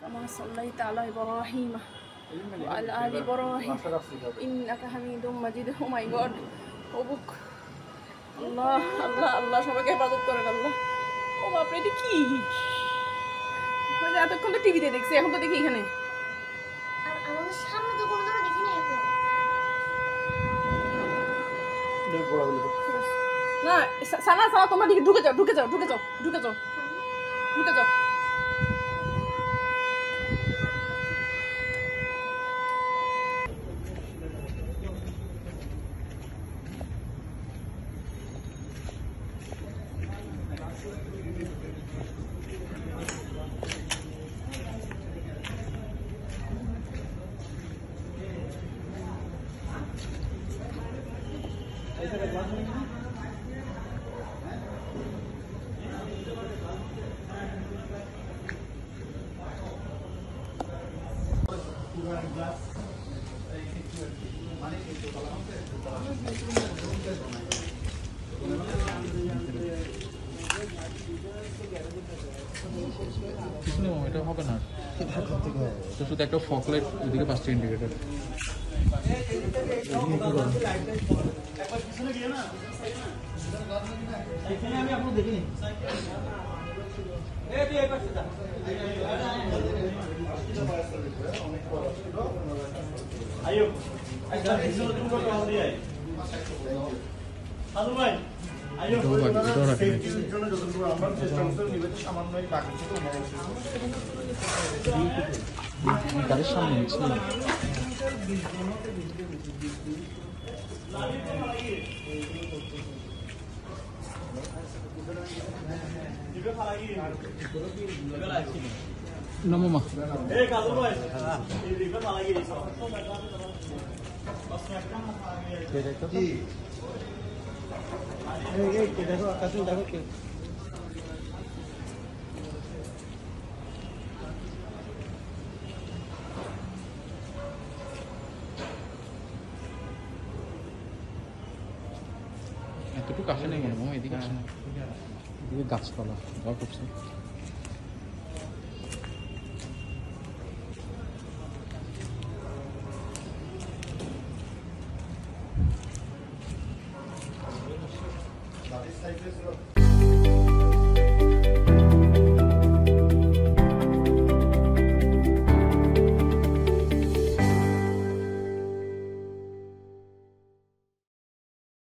كما صليت على إبراهيم وعلى آل إبراهيم إنك حميد مجيد. ও মাই god, ও বুক, আল্লাহ আল্লাহ আল্লাহ, সবাইকে হেফাজত করেন আল্লাহ। ও বাপরে, এটা কি? এতক্ষণ তো টিভিতে দেখছি, এখন তো দেখি এখানে। আমাদের সামনে তো কোনো জায়গা দেখি না এখন। না সানা সানা, তোমরা দিকে ঢুকে যাও ঢুকে যাও ঢুকে যাও ঢুকে যাও ঢুকে যাও। এটা হবে না, তো শুধু একটা ফগ লাইট, ওইদিকে 5টা ইন্ডিকেটর। গাড়ির সামনে নমো দেখো আকাশ দেখো কে এতটুকু আসে নেই মনে হয়, এদিকে আসে না, এদিকে গাছপালা যা করছে। Saída